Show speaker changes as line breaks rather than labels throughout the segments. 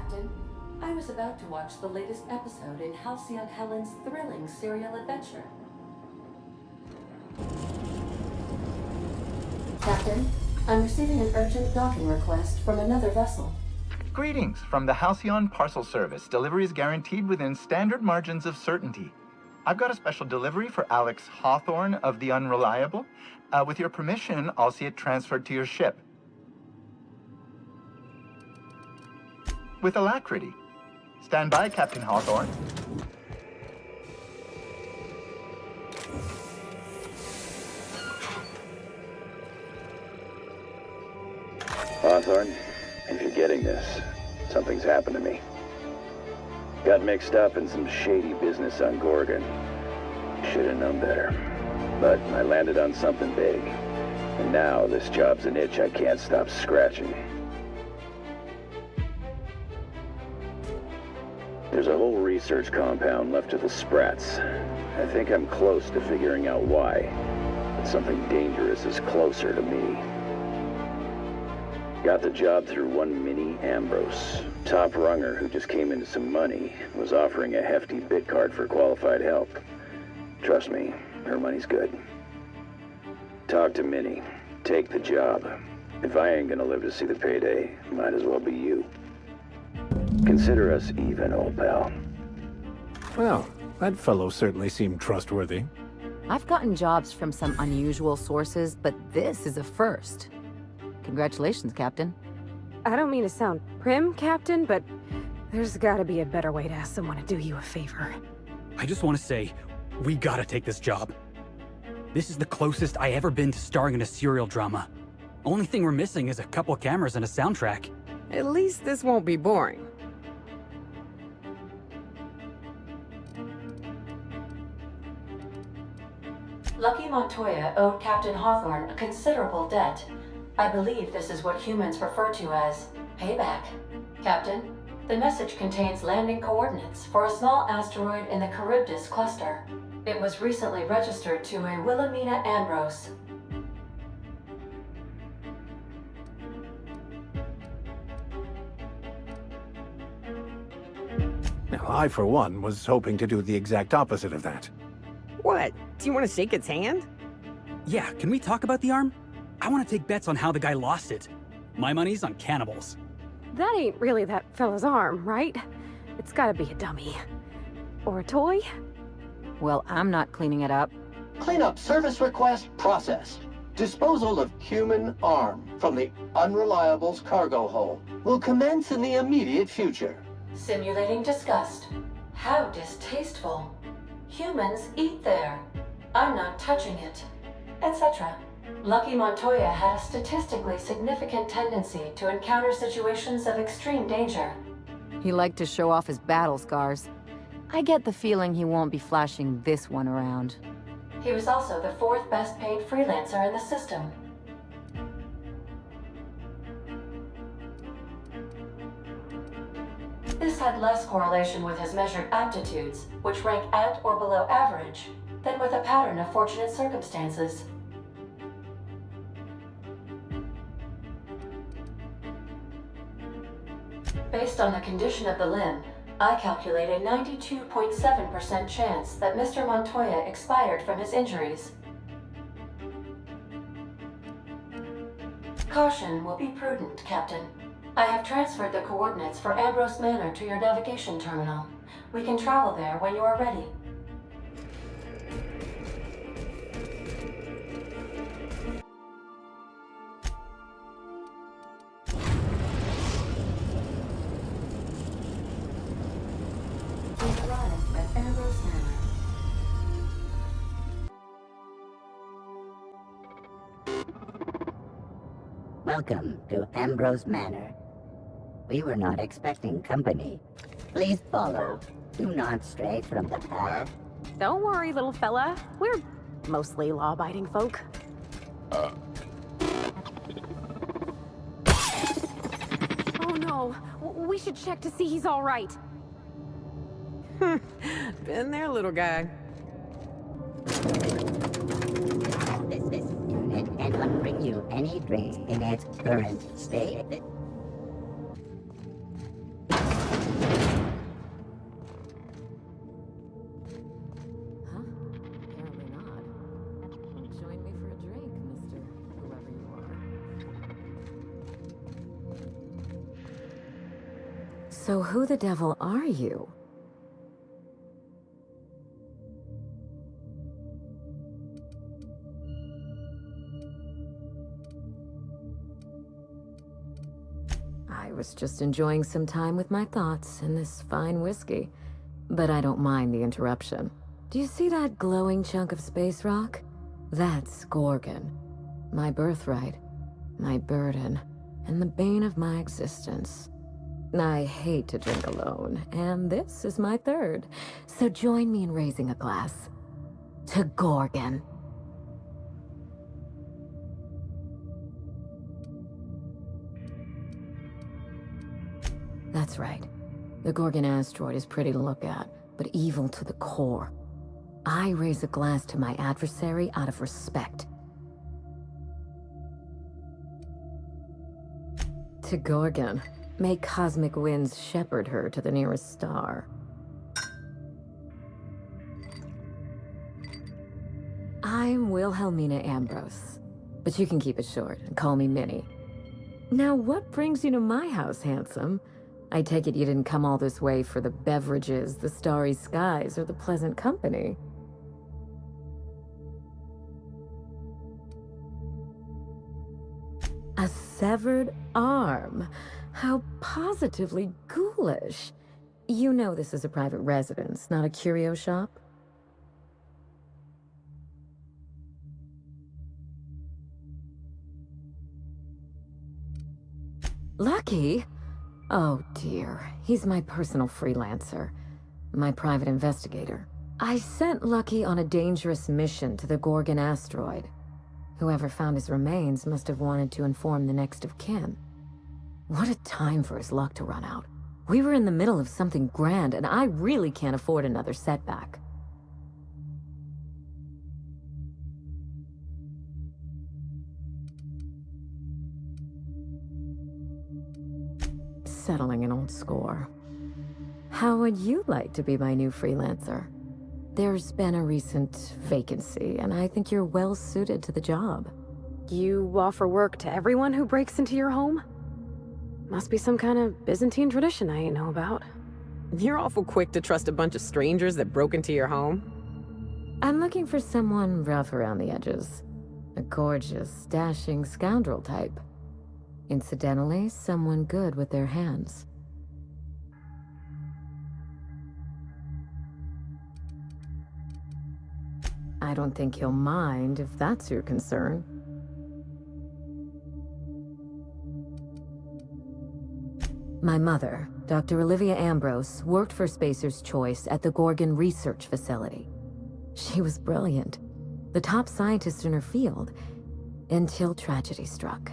Captain. I was about to watch the latest episode in Halcyon Helen's thrilling serial adventure. Captain, I'm receiving an urgent docking request from another vessel.
Greetings from the Halcyon Parcel Service. Delivery is guaranteed within standard margins of certainty. I've got a special delivery for Alex Hawthorne of the Unreliable. With your permission, I'll see it transferred to your ship. With alacrity. Stand by, Captain Hawthorne.
Hawthorne, if you're getting this, something's happened to me. Got mixed up in some shady business on Gorgon. Should have known better. But I landed on something big. And now this job's an itch I can't stop scratching. There's a whole research compound left of the Sprats. I think I'm close to figuring out why. But something dangerous is closer to me. Got the job through one Minnie Ambrose. Top runger who just came into some money, was offering a hefty bid card for qualified help. Trust me, her money's good. Talk to Minnie. Take the job. If I ain't gonna live to see the payday, might as well be you. Consider us even, old pal.
Well, that fellow certainly seemed trustworthy.
I've gotten jobs from some unusual sources, but this is a first. Congratulations, Captain.
I don't mean to sound prim, Captain, but there's gotta be a better way to ask someone to do you a favor.
I just want to say, we gotta take this job. This is the closest I ever been to starring in a serial drama. Only thing we're missing is a couple cameras and a soundtrack.
At least this won't be boring.
Lucky Montoya owed Captain Hawthorne a considerable debt. I believe this is what humans refer to as payback. Captain, the message contains landing coordinates for a small asteroid in the Charybdis cluster. It was recently registered to a Wilhelmina Ambrose.
Now, I, for one, was hoping to do the exact opposite of that.
What? Do you want to shake its hand?
Yeah, can we talk about the arm? I want to take bets on how the guy lost it. My money's on cannibals.
That ain't really that fella's arm, right? It's gotta be a dummy. Or a toy?
Well, I'm not cleaning it up.
Cleanup service request processed. Disposal of human arm from the Unreliable's cargo hold will commence in the immediate future.
Simulating disgust. How distasteful. Humans eat there. I'm not touching it. Etc. Lucky Montoya had a statistically significant tendency to encounter situations of extreme danger.
He liked to show off his battle scars. I get the feeling he won't be flashing this one around.
He was also the 4th best paid freelancer in the system. This had less correlation with his measured aptitudes, which rank at or below average, than with a pattern of fortunate circumstances. Based on the condition of the limb, I calculate a 92.7% chance that Mr. Montoya expired from his injuries. Caution will be prudent, Captain. I have transferred the coordinates for Ambrose Manor to your navigation terminal. We can travel there when you are ready. We arrived at Ambrose Manor.
Welcome to Ambrose Manor. We were not expecting company. Please follow. Do not stray from the path.
Don't worry, little fella. We're mostly law-abiding folk. Oh no, we should check to see he's all right. Been there, little guy.
This unit cannot bring you any drinks in its current state.
So who the devil are you? I was just enjoying some time with my thoughts and this fine whiskey. But I don't mind the interruption. Do you see that glowing chunk of space rock? That's Gorgon. My birthright, my burden, and the bane of my existence. I hate to drink alone, and this is my third. So join me in raising a glass. To Gorgon. That's right. The Gorgon asteroid is pretty to look at, but evil to the core. I raise a glass to my adversary out of respect. To Gorgon. May cosmic winds shepherd her to the nearest star. I'm Wilhelmina Ambrose, but you can keep it short and call me Minnie. Now, what brings you to my house, handsome? I take it you didn't come all this way for the beverages, the starry skies, or the pleasant company. A severed arm. How positively ghoulish. You know this is a private residence, not a curio shop? Lucky? Oh dear, he's my personal freelancer. My private investigator. I sent Lucky on a dangerous mission to the Gorgon asteroid. Whoever found his remains must have wanted to inform the next of kin. What a time for his luck to run out. We were in the middle of something grand, and I really can't afford another setback. Settling an old score. How would you like to be my new freelancer? There's been a recent vacancy, and I think you're well suited to the job.
You offer work to everyone who breaks into your home? Must be some kind of Byzantine tradition I ain't know about.
You're awful quick to trust a bunch of strangers that broke into your home.
I'm looking for someone rough around the edges. A gorgeous, dashing scoundrel type. Incidentally, someone good with their hands. I don't think he'll mind if that's your concern. My mother, Dr. Olivia Ambrose, worked for Spacer's Choice at the Gorgon Research Facility. She was brilliant, the top scientist in her field, until tragedy struck.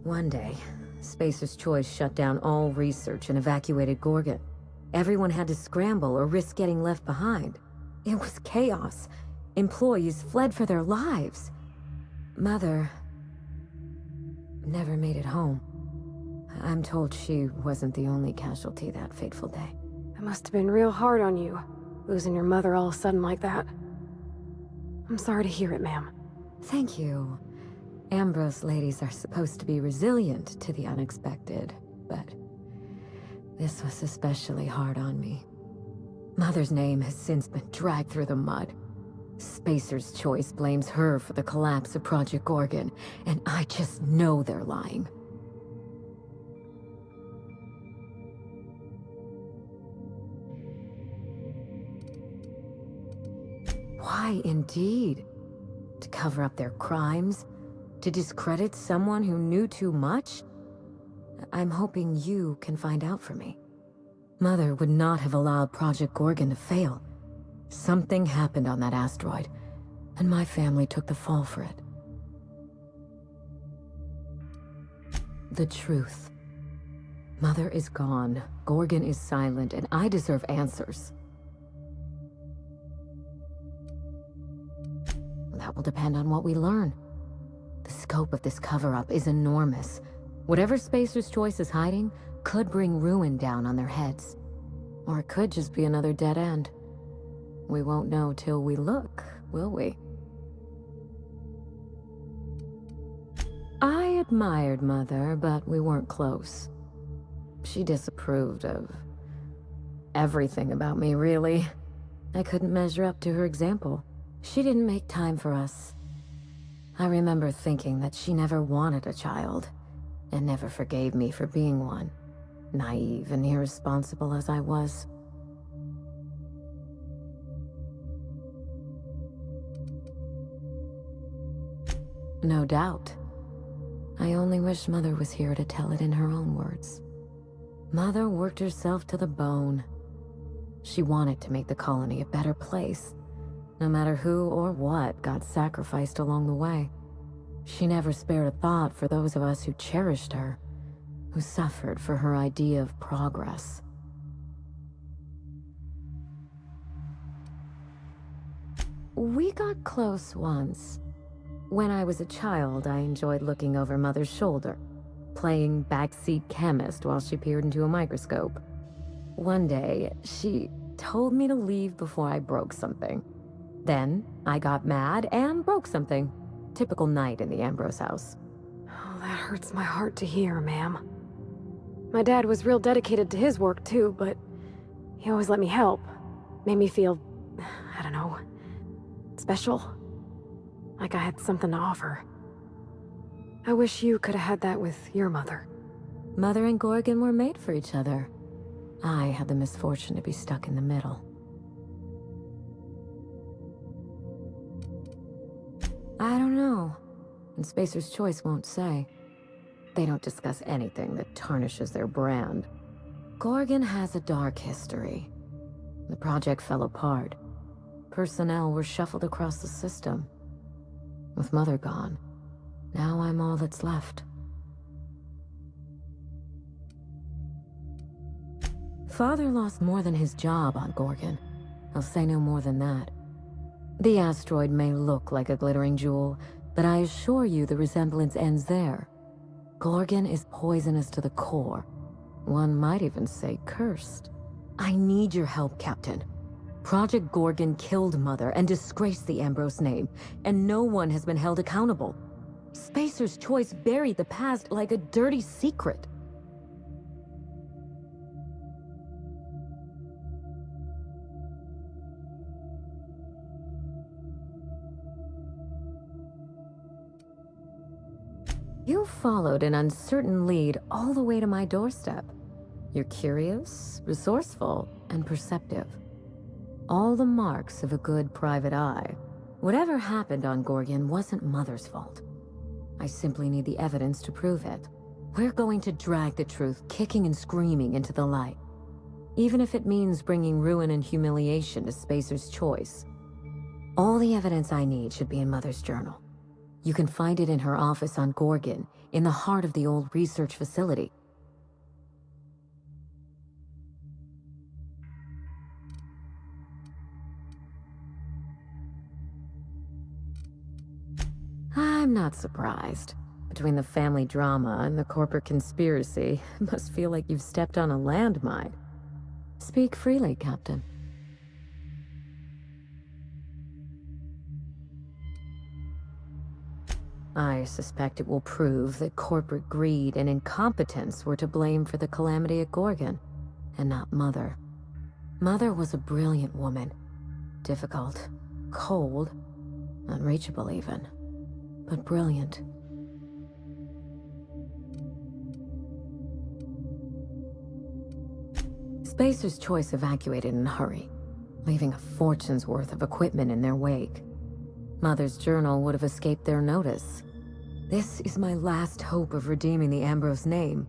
One day, Spacer's Choice shut down all research and evacuated Gorgon. Everyone had to scramble or risk getting left behind. It was chaos. Employees fled for their lives. Mother never made it home. I'm told she wasn't the only casualty that fateful day.
It must have been real hard on you, losing your mother all of a sudden like that. I'm sorry to hear it, ma'am.
Thank you. Ambrose ladies are supposed to be resilient to the unexpected, but this was especially hard on me. Mother's name has since been dragged through the mud. Spacer's Choice blames her for the collapse of Project Gorgon, and I just know they're lying. Why, indeed? To cover up their crimes? To discredit someone who knew too much? I'm hoping you can find out for me. Mother would not have allowed Project Gorgon to fail. Something happened on that asteroid, and my family took the fall for it. The truth. Mother is gone, Gorgon is silent, and I deserve answers. That will depend on what we learn. The scope of this cover-up is enormous. Whatever Spacer's Choice is hiding could bring ruin down on their heads. Or it could just be another dead end. We won't know till we look, will we? admired Mother, but we weren't close. She disapproved of everything about me, really. I couldn't measure up to her example. She didn't make time for us. I remember thinking that she never wanted a child, and never forgave me for being one, naive and irresponsible as I was. No doubt. I only wish Mother was here to tell it in her own words. Mother worked herself to the bone. She wanted to make the colony a better place, no matter who or what got sacrificed along the way. She never spared a thought for those of us who cherished her, who suffered for her idea of progress. We got close once. When I was a child, I enjoyed looking over Mother's shoulder, playing backseat chemist while she peered into a microscope. One day, she told me to leave before I broke something. Then, I got mad and broke something. Typical night in the Ambrose house.
Oh, that hurts my heart to hear, ma'am. My dad was real dedicated to his work, too, but he always let me help. Made me feel, I don't know, special. Like I had something to offer. I wish you could have had that with your mother.
Mother and Gorgon were made for each other. I had the misfortune to be stuck in the middle. I don't know. And Spacer's Choice won't say. They don't discuss anything that tarnishes their brand. Gorgon has a dark history. The project fell apart. Personnel were shuffled across the system. With Mother gone, now I'm all that's left. Father lost more than his job on Gorgon. I'll say no more than that. The asteroid may look like a glittering jewel, but I assure you the resemblance ends there. Gorgon is poisonous to the core. One might even say cursed. I need your help, Captain. Project Gorgon killed Mother and disgraced the Ambrose name, and no one has been held accountable. Spacer's Choice buried the past like a dirty secret. You followed an uncertain lead all the way to my doorstep. You're curious, resourceful, and perceptive. All the marks of a good private eye. Whatever happened on Gorgon wasn't Mother's fault. I simply need the evidence to prove it. We're going to drag the truth kicking and screaming into the light. Even if it means bringing ruin and humiliation to Spacer's Choice. All the evidence I need should be in Mother's journal. You can find it in her office on Gorgon, in the heart of the old research facility. I'm not surprised. Between the family drama and the corporate conspiracy, it must feel like you've stepped on a landmine. Speak freely, Captain. I suspect it will prove that corporate greed and incompetence were to blame for the calamity at Gorgon, and not Mother. Mother was a brilliant woman. Difficult, cold, unreachable even, but brilliant. Spacer's Choice evacuated in a hurry, leaving a fortune's worth of equipment in their wake. Mother's journal would have escaped their notice. This is my last hope of redeeming the Ambrose name.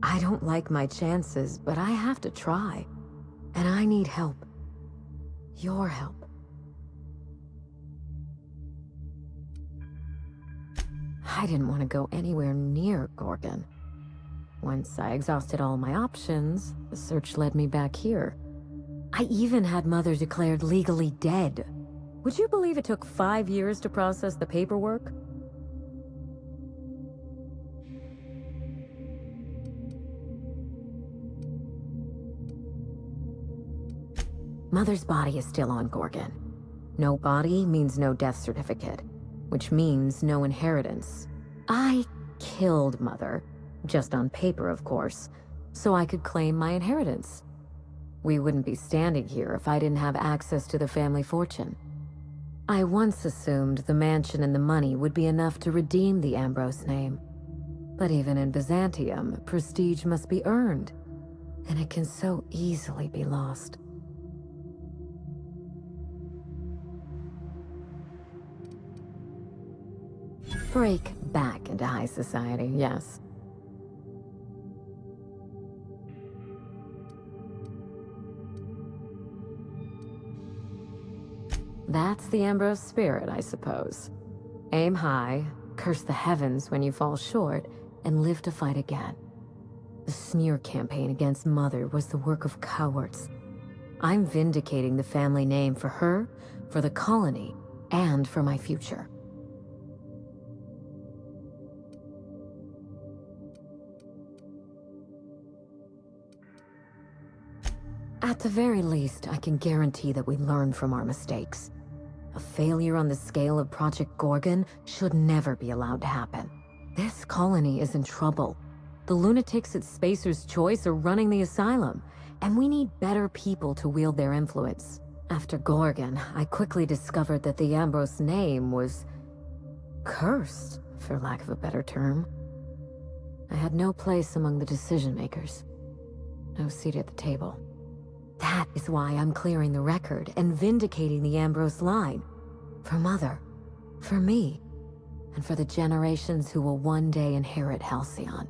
I don't like my chances, but I have to try. And I need help. Your help. I didn't want to go anywhere near Gorgon. Once I exhausted all my options, the search led me back here. I even had Mother declared legally dead. Would you believe it took 5 years to process the paperwork? Mother's body is still on Gorgon. No body means no death certificate, which means no inheritance. I killed Mother, just on paper, of course, so I could claim my inheritance. We wouldn't be standing here if I didn't have access to the family fortune. I once assumed the mansion and the money would be enough to redeem the Ambrose name. But even in Byzantium, prestige must be earned, and it can so easily be lost. Break back into high society, yes. That's the Ambrose spirit, I suppose. Aim high, curse the heavens when you fall short, and live to fight again. The smear campaign against Mother was the work of cowards. I'm vindicating the family name for her, for the colony, and for my future. At the very least, I can guarantee that we learn from our mistakes. A failure on the scale of Project Gorgon should never be allowed to happen. This colony is in trouble. The lunatics at Spacer's Choice are running the asylum, and we need better people to wield their influence. After Gorgon, I quickly discovered that the Ambrose name was cursed, for lack of a better term. I had no place among the decision makers. No seat at the table. That is why I'm clearing the record and vindicating the Ambrose line. For Mother, for me, and for the generations who will one day inherit Halcyon.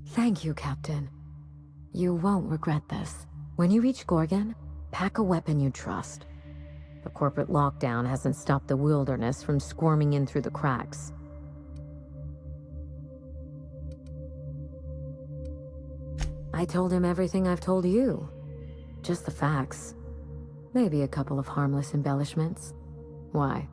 Thank you, Captain. You won't regret this. When you reach Gorgon, pack a weapon you trust. The corporate lockdown hasn't stopped the wilderness from squirming in through the cracks. I told him everything I've told you. Just the facts. Maybe a couple of harmless embellishments. Why?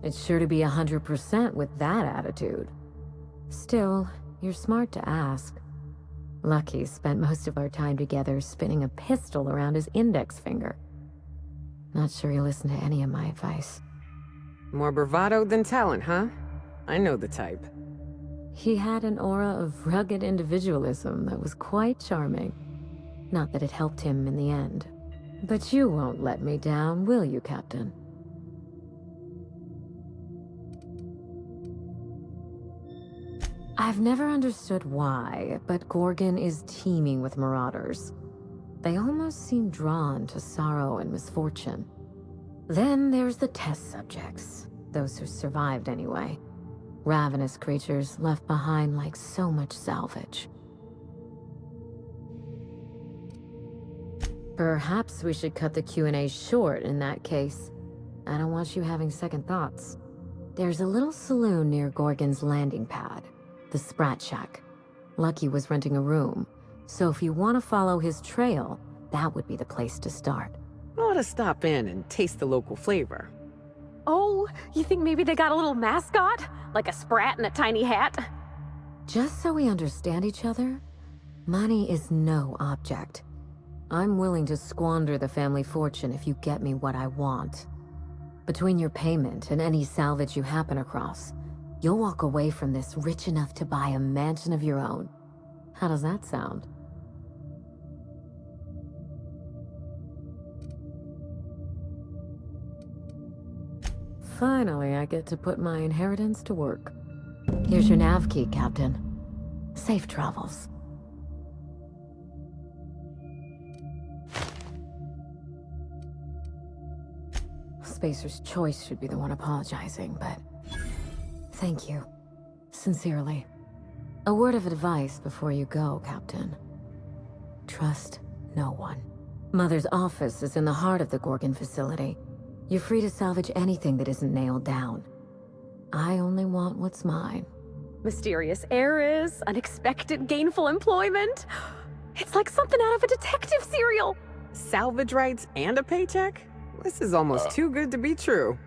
It's sure to be 100% with that attitude. Still, you're smart to ask. Lucky spent most of our time together spinning a pistol around his index finger. Not sure he listened to any of my advice.
More bravado than talent, huh? I know the type.
He had an aura of rugged individualism that was quite charming. Not that it helped him in the end. But you won't let me down, will you, Captain? I've never understood why, but Gorgon is teeming with marauders. They almost seem drawn to sorrow and misfortune. Then there's the test subjects, those who survived anyway. Ravenous creatures left behind like so much salvage. Perhaps we should cut the Q&A short in that case. I don't want you having second thoughts. There's a little saloon near Gorgon's landing pad, the Sprat Shack. Lucky was renting a room, so if you want to follow his trail, that would be the place to start.
I ought to stop in and taste the local flavor.
Oh, you think maybe they got a little mascot? Like a sprat in a tiny hat?
Just so we understand each other, money is no object. I'm willing to squander the family fortune if you get me what I want. Between your payment and any salvage you happen across, you'll walk away from this rich enough to buy a mansion of your own. How does that sound? Finally, I get to put my inheritance to work. Here's your nav key, Captain. Safe travels. Spacer's Choice should be the one apologizing, but... thank you. Sincerely. A word of advice before you go, Captain. Trust no one. Mother's office is in the heart of the Gorgon facility. You're free to salvage anything that isn't nailed down. I only want what's mine.
Mysterious heiress, unexpected gainful employment. It's like something out of a detective serial.
Salvage rights and a paycheck? This is almost too good to be true.